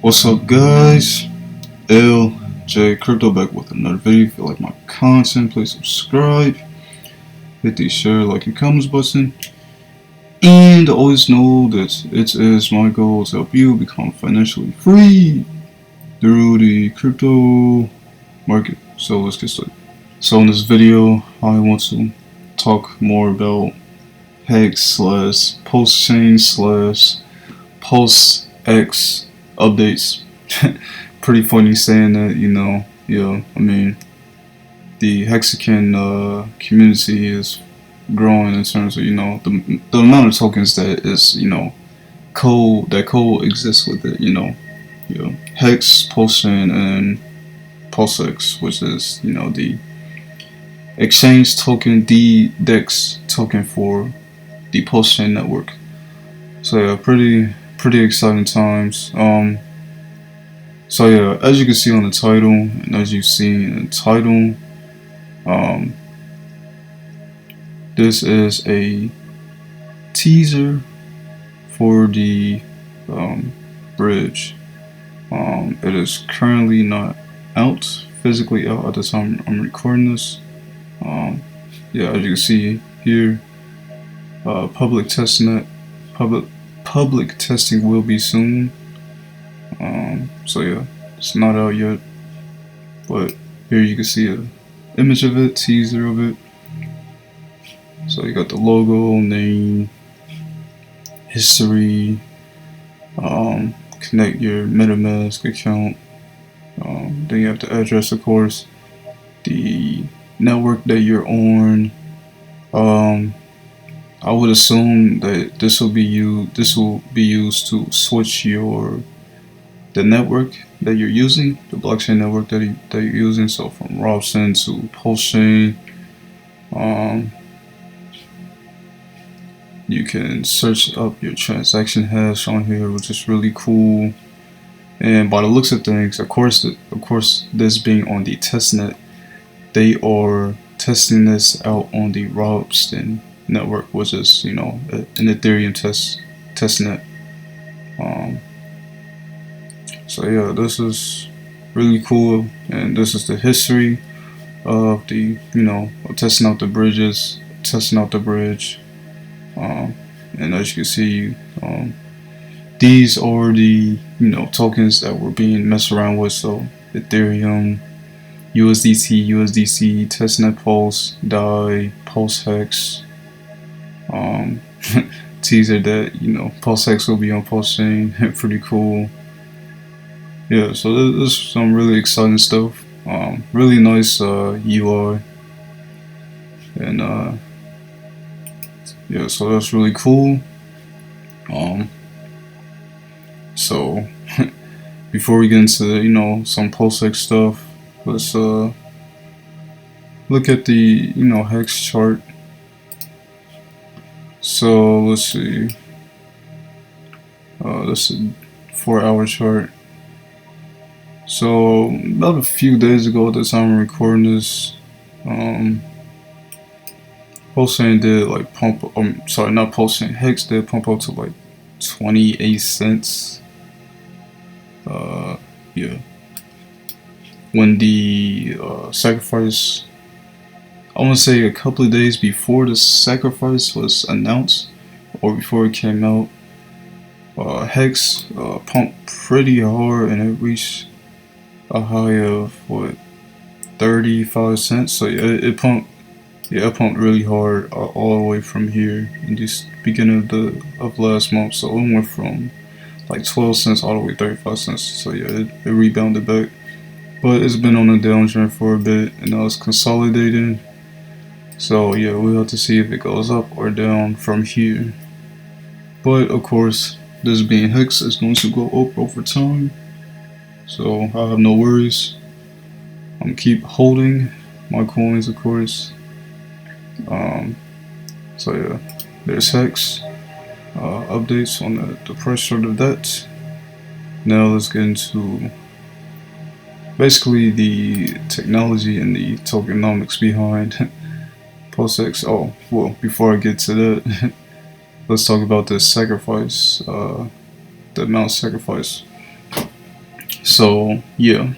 What's up, guys? LJ Crypto back with another video. If you like my content, please subscribe, hit the share, like, and comments button, and always know that it is my goal to help you become financially free through the crypto market. So let's get started. So in this video, I want to talk more about Hex / Pulsechain / PulseX updates. Pretty funny saying that, you know. Yeah, I mean, the Hexagon community is growing in terms of, you know, the amount of tokens that is, you know, code exists with it, you know. Yeah, Hex, Pulsechain, and PulseX, which is, you know, the exchange token, the DEX token for the Pulsechain network. So yeah, pretty exciting times. So yeah, as you can see on the title, and as you see in the title, this is a teaser for the bridge. It is currently not physically out at the time I'm recording this. Yeah, as you can see here, public testnet, public testing will be soon. So yeah, it's not out yet, but here you can see a image of it, teaser of it. So you got the logo, name, history, connect your MetaMask account. Then you have the address, of course, the network that you're on. I would assume that this will be used to switch the network that you're using, the blockchain network that you're using. So from Robson to Pulsechain. You can search up your transaction hash on here, which is really cool. And by the looks of things, of course, this being on the testnet, they are testing this out on the Robson network, which is, you know, an Ethereum testnet. So yeah, this is really cool, and this is the history of the, you know, testing out the bridges, testing out the bridge. And as you can see, these are the, you know, tokens that were being messed around with. So Ethereum, USDC, Testnet Pulse, DAI, PulseX. Teaser that, you know, PulseX will be on Pulsechain. Pretty cool. Yeah, so this is some really exciting stuff. Really nice UI, and yeah, so that's really cool. So before we get into, you know, some PulseX stuff, let's look at the, you know, Hex chart. So let's see. This is a 4-hour chart. So about a few days ago, at the time I'm recording this, Pulsechain did like pump. Sorry, not Pulsechain. Hex did pump up to like 28 cents. Yeah. When the sacrifice, I want to say a couple of days before the sacrifice was announced, or before it came out, Hex pumped pretty hard, and it reached a high of what, 35 cents. So yeah, it pumped really hard all the way from here in this beginning of last month. So it went from like 12 cents all the way 35 cents. So yeah, it rebounded back, but it's been on a downtrend for a bit, and now it's consolidating. So yeah, we'll have to see if it goes up or down from here. But of course, this being Hex, is going to go up over time, so I have no worries. I'm keep holding my coins, of course. So yeah, there's Hex updates on the price chart of that. Now let's get into basically the technology and the tokenomics behind PulseX. Oh, well, before I get to that, let's talk about the sacrifice, the amount sacrifice. So yeah,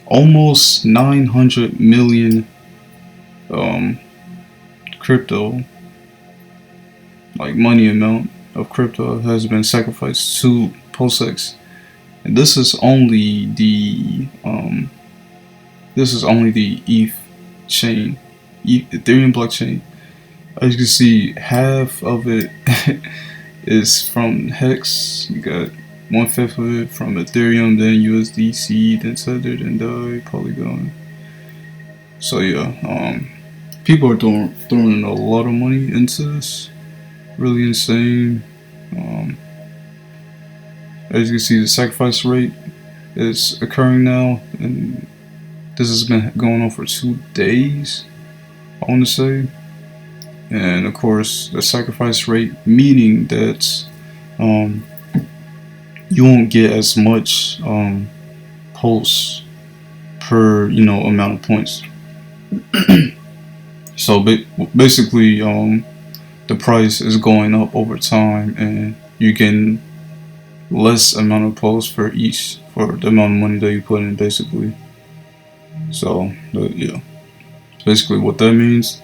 almost 900 million crypto, like money amount of crypto, has been sacrificed to PulseX, and this is only the ETH chain, Ethereum blockchain. As you can see, half of it is from Hex. You got 1/5 of it from Ethereum, then USDC, then Tether, then DAI, Polygon. So yeah, people are throwing a lot of money into this. Really insane. As you can see, the sacrifice rate is occurring now, and this has been going on for 2 days, I want to say. And of course, the sacrifice rate, meaning that you won't get as much pulse per amount of points. So basically, the price is going up over time, and you're getting less amount of pulse for the amount of money that you put in, basically. So yeah, basically what that means.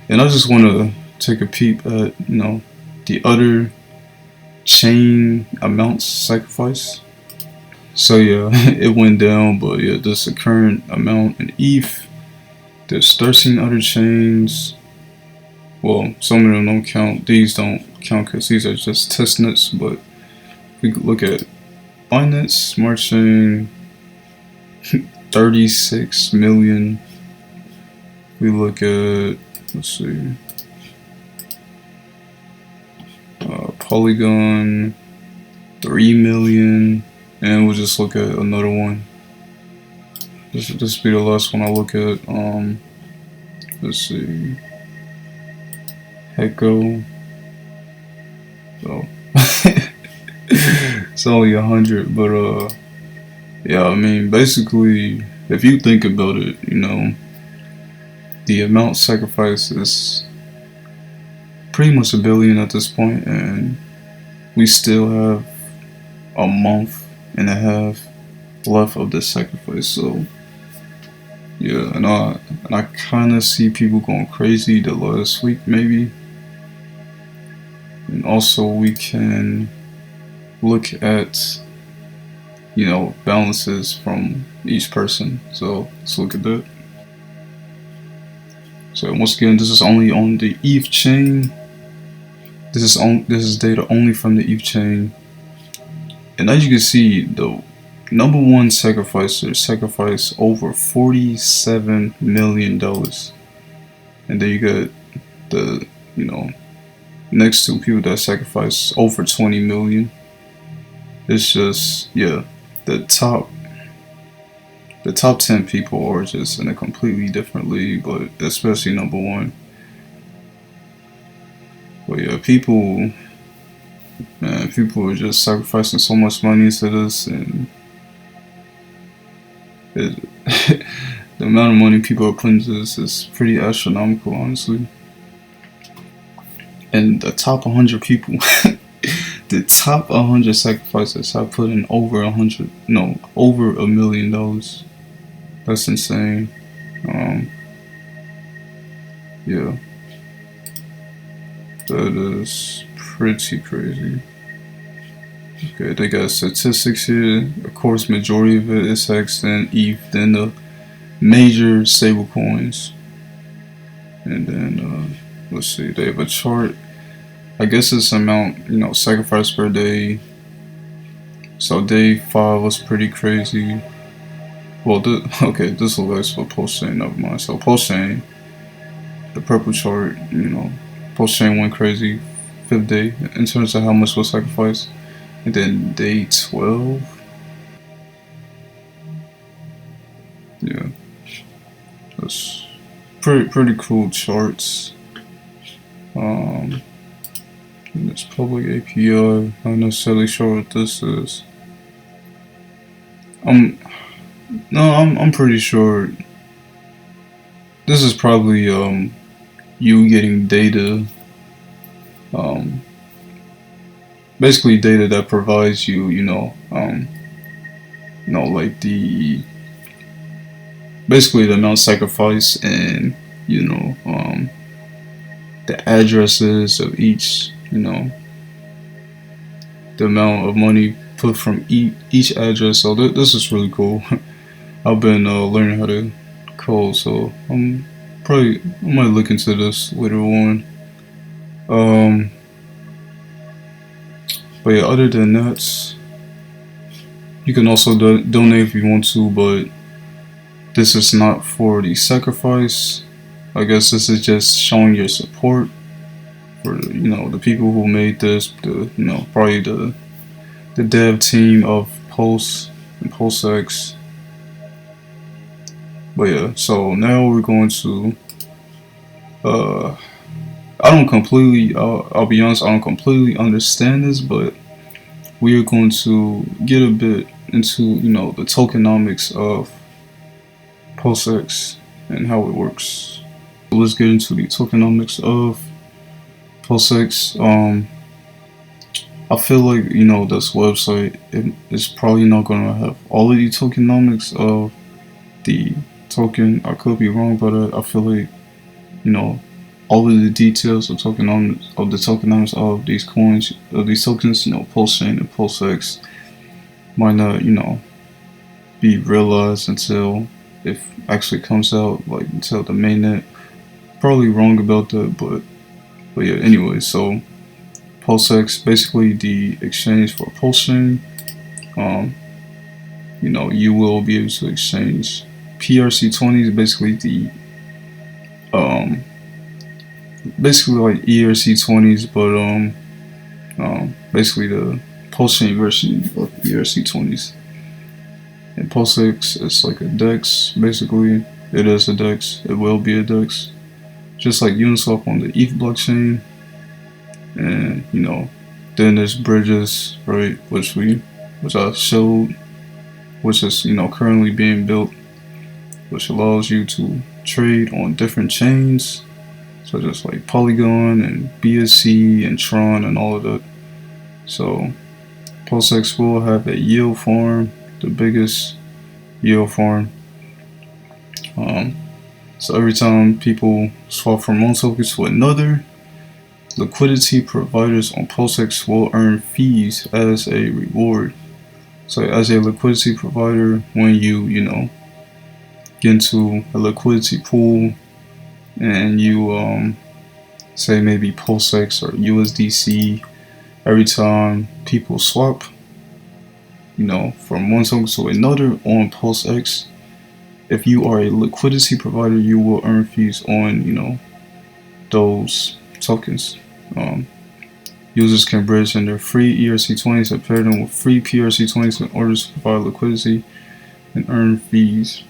And I just want to take a peep at the other chain amounts sacrifice. So yeah, it went down, but yeah, this is the current amount in ETH. There's 13 other chains. Well, some of them don't count. These don't count because these are just testnets. But we could look at Binance Smart Chain, 36 million. We look at, let's see, Polygon, 3 million, and we'll just look at another one. This will be the last one I look at. Let's see, Hecko. So it's only 100, but yeah, I mean, basically, if you think about it, the amount sacrificed is pretty much $1 billion at this point, and we still have a month and a half left of this sacrifice. So yeah, and I kind of see people going crazy the last week maybe. And also we can look at balances from each person. So let's look at that. So once again, this is only on the ETH chain. This is data only from the ETH chain. And as you can see, the number one sacrificer sacrificed over $47 million. And then you got the next two people that sacrificed over 20 million. It's just, yeah, the top 10 people are just in a completely different league, but especially number one. But yeah, people are just sacrificing so much money into this, and the amount of money people are putting into this is pretty astronomical, honestly. And the top 100 people, the top 100 sacrifices have put in over $1 million. That's insane. Yeah, that is pretty crazy. Okay, they got statistics here. Of course, majority of it is Hex, then ETH, then the major stable coins. And then let's see, they have a chart. I guess it's amount sacrifice per day. So day 5 was pretty crazy. Well, this looks like for Pulsechain, never mind. So Pulsechain, the purple chart, Pulsechain went crazy 5th day in terms of how much was sacrificed. And then day 12, yeah, that's pretty cool charts. It's public API. Not necessarily sure what this is. I'm pretty sure this is probably you getting data, basically data that provides you, like basically the amount sacrificed and, the addresses of each, the amount of money put from each address. So this is really cool. I've been learning how to code, so I might look into this later on. But yeah, other than that, you can also donate if you want to, but this is not for the sacrifice. I guess this is just showing your support for the people who made this, probably the dev team of Pulse and PulseX. But yeah, so now we're going to I'll be honest, I don't completely understand this, but we are going to get a bit into the tokenomics of PulseX and how it works. So let's get into the tokenomics of PulseX. I feel like this website is probably not going to have all of the tokenomics of the token. I could be wrong, but I feel like all of the details of tokenomics of these coins, of these tokens, Pulsechain and PulseX, might not be realized until it actually comes out, like until the mainnet. Probably wrong about that, but yeah. Anyway, so PulseX, basically the exchange for Pulsechain. You will be able to exchange PRC20s, basically the basically like ERC20s, but basically the Pulsechain version of ERC20s. And PulseX is like a DEX, basically. It is a DEX. It will be a DEX, just like Uniswap on the ETH blockchain. And then there's bridges, right, which I showed, which is currently being built, which allows you to trade on different chains, such as like Polygon and BSC and Tron and all of that. So PulseX will have a yield farm, the biggest yield farm. So every time people swap from one token to another, liquidity providers on PulseX will earn fees as a reward. So as a liquidity provider, when you get into a liquidity pool and you say maybe PulseX or USDC, every time people swap from one token to another on PulseX, if you are a liquidity provider, you will earn fees on those tokens. Users can bridge in their free ERC20s and pair them with free PRC20s in order to provide liquidity and earn fees.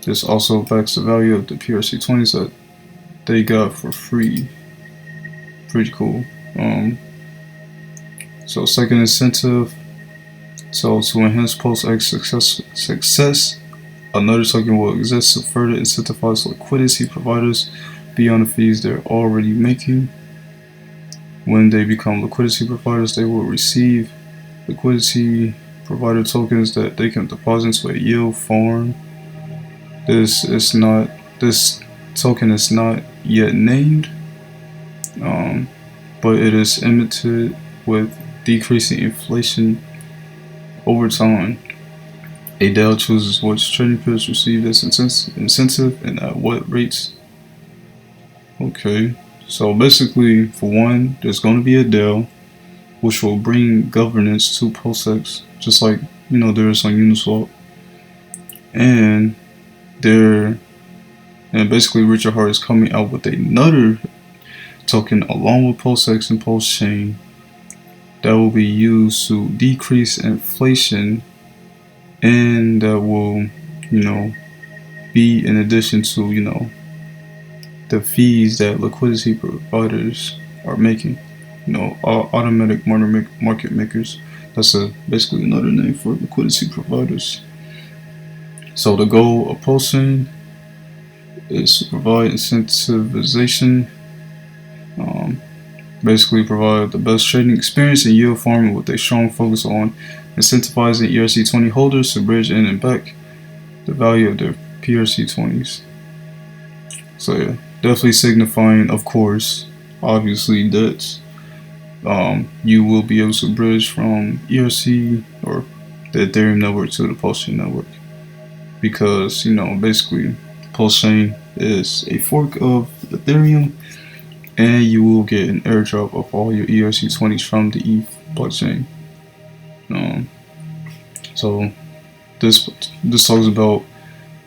This also backs the value of the PRC20s that they got for free. Pretty cool. So second incentive, so to enhance PulseX success, another token will exist to further incentivize liquidity providers beyond the fees they're already making. When they become liquidity providers, they will receive liquidity provider tokens that they can deposit into a yield farm. This token is not yet named, but it is imitated with decreasing inflation over time. A DAO chooses which trading pairs receive this incentive and at what rates. Okay, so basically, for one, there's going to be a DAO which will bring governance to PulseX, just like there is on Uniswap, and basically Richard Heart is coming out with another token along with PulseX and Pulsechain that will be used to decrease inflation, and that will be in addition to the fees that liquidity providers are making, automatic market makers. That's basically another name for liquidity providers. So the goal of Pulsechain is to provide incentivization. Basically provide the best trading experience and yield farming with a strong focus on incentivizing ERC20 holders to bridge in and back the value of their PRC20s. So yeah, definitely signifying, of course, obviously, that you will be able to bridge from ERC or the Ethereum network to the Pulsechain network, because basically Pulsechain is a fork of Ethereum, and you will get an airdrop of all your ERC20s from the ETH blockchain. So this talks about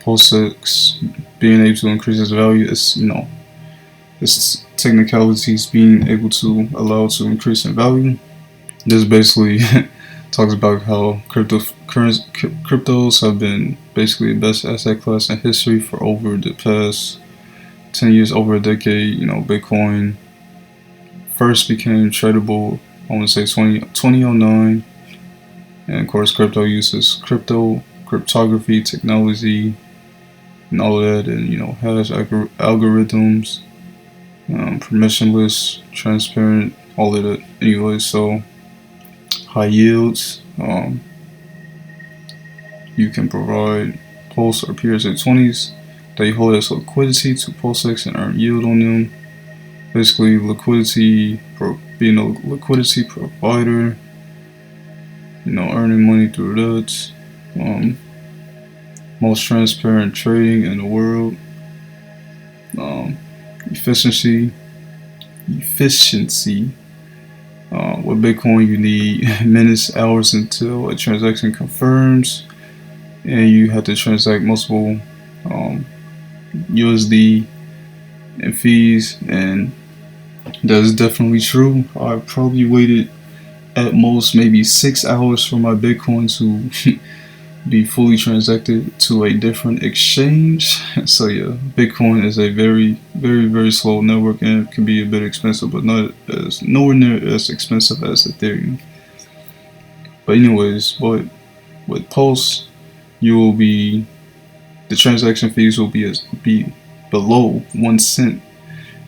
PulseX being able to increase its value. Its technicalities being able to allow to increase in value. This basically talks about how cryptos have been basically the best asset class in history for over the past 10 years, over a decade. Bitcoin first became tradable, I want to say 2009, and of course crypto uses cryptography technology and all of that, and has algorithms, permissionless, transparent, all of that. Anyway, so high yields. You can provide Pulse or PRC20s that you hold as liquidity to PulseX and earn yield on them. Basically, being a liquidity provider, earning money through that. Most transparent trading in the world. Efficiency. With Bitcoin, you need minutes, hours until a transaction confirms, and you have to transact multiple USD and fees, and that is definitely true. I probably waited at most maybe 6 hours for my Bitcoin to be fully transacted to a different exchange. So yeah, Bitcoin is a very, very, very slow network, and it can be a bit expensive, but nowhere near as expensive as Ethereum. But anyways, with Pulse, the transaction fees will be below 1 cent,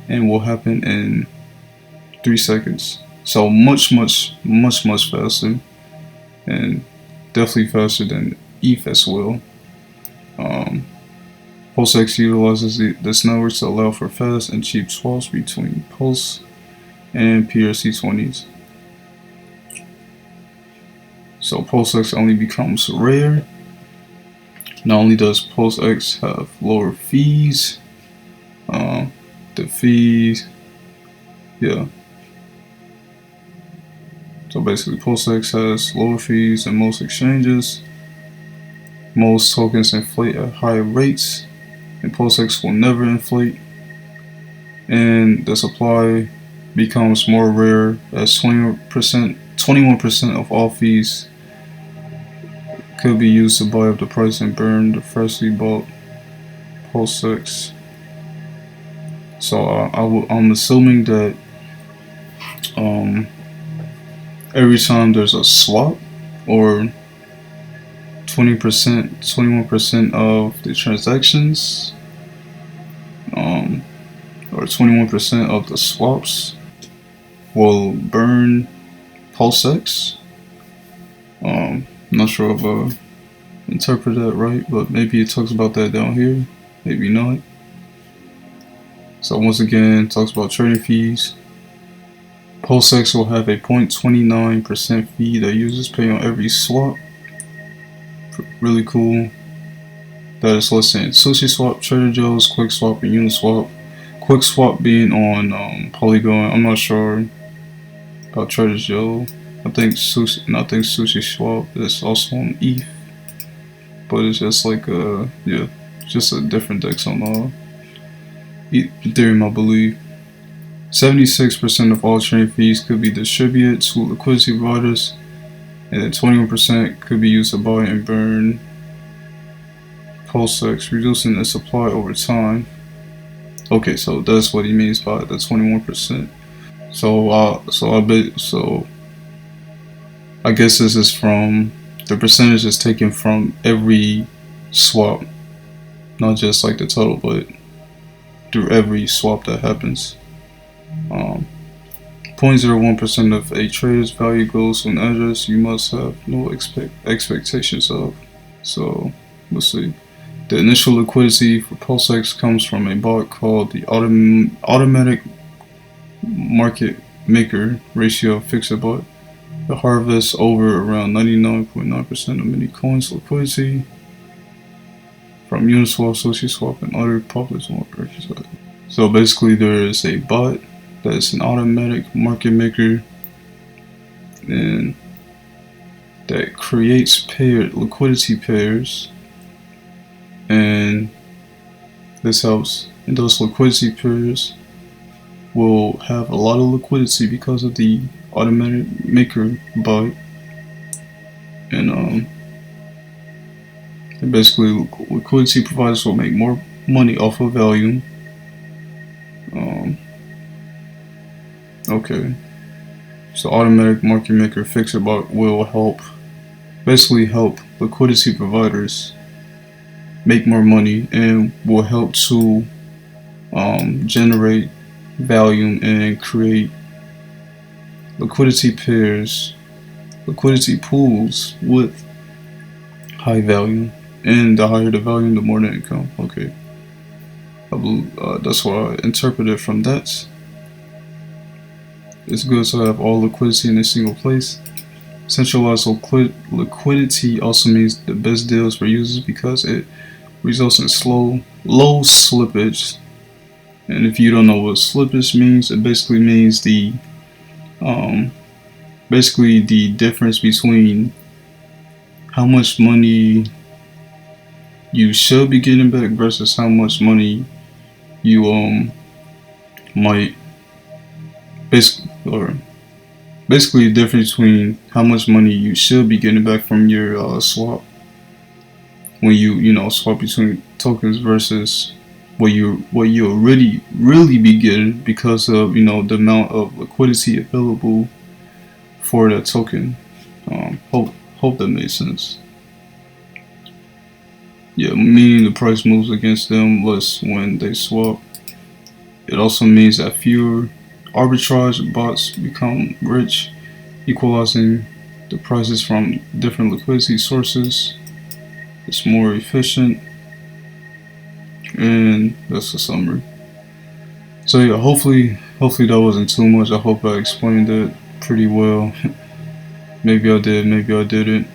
and will happen in 3 seconds. So much faster, and definitely faster than ETH as well. PulseX utilizes this network to allow for fast and cheap swaps between Pulse and PRC20s. So PulseX only becomes rare. Not only does PulseX have lower fees, the fees, yeah. So basically, PulseX has lower fees than most exchanges. Most tokens inflate at higher rates, and PulseX will never inflate. And the supply becomes more rare, as 21% of all fees could be used to buy up the price and burn the freshly bought PulseX. So I'm assuming that every time there's a swap, or 21% of the transactions, or 21% of the swaps will burn PulseX. Not sure if I interpret that right, but maybe it talks about that down here, maybe not. So once again, it talks about trading fees. PulseX will have a 0.29% fee that users pay on every swap. Really cool. That is less than SushiSwap, Trader Joe's, QuickSwap, and Uniswap. QuickSwap being on Polygon. I'm not sure about Trader Joe. I think SushiSwap is also on ETH, but it's just like just a different DEX on Ethereum, I believe. 76% of all trading fees could be distributed to liquidity providers, and then 21% could be used to buy and burn PulseX, reducing the supply over time. Okay, so that's what he means by the 21%. So I guess this is from the percentage is taken from every swap, not just like the total, but through every swap that happens. 0.01% of a trader's value goes to an address you must have no expectations of. So let's see. The initial liquidity for PulseX comes from a bot called the automatic market maker ratio fixer bot. It harvests over around 99.9% of many coins liquidity from Uniswap, SushiSwap, and other popular markets. So basically, there is a bot that's an automatic market maker, and that creates paired liquidity pairs, and this helps. And those liquidity pairs will have a lot of liquidity because of the automatic maker bot, and basically liquidity providers will make more money off of volume. Okay, so automatic market maker fixer bot will basically help liquidity providers make more money, and will help to generate volume and create liquidity pairs, liquidity pools with high value. And the higher the volume, the more the income. Okay, I believe that's what I interpreted from that. It's good to have all liquidity in a single place. Centralized liquidity also means the best deals for users because it results in low slippage. And if you don't know what slippage means, it basically means the difference between how much money you should be getting back versus how much money you might basically the difference between how much money you should be getting back from your swap when you swap between tokens versus what you really be getting because of the amount of liquidity available for that token. Hope that makes sense. Yeah, meaning the price moves against them less when they swap. It also means that fewer arbitrage bots become rich, equalizing the prices from different liquidity sources. It's more efficient, and that's the summary. So yeah, hopefully that wasn't too much. I hope I explained it pretty well. Maybe I did, maybe I didn't.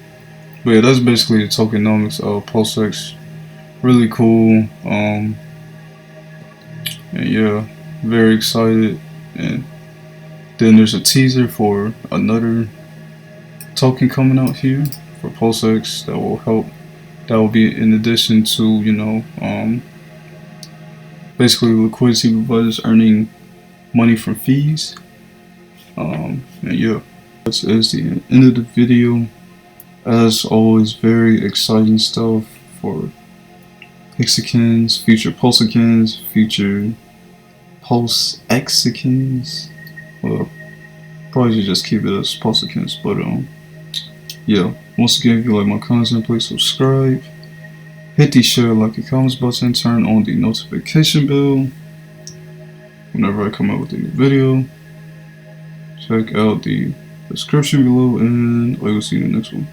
But yeah, that's basically the tokenomics of PulseX. Really cool. And yeah, very excited. And then there's a teaser for another token coming out here for PulseX that will help. That will be in addition to basically liquidity providers earning money from fees. And yeah, this is the end of the video. As always, very exciting stuff for Hexachins, future Pulsachins, future PulseXachins. Well, probably should just keep it as Pulsachins, but yeah. Once again, if you like my content, please subscribe. Hit the share, like, and comments button. Turn on the notification bell whenever I come out with a new video. Check out the description below, and I will see you in the next one.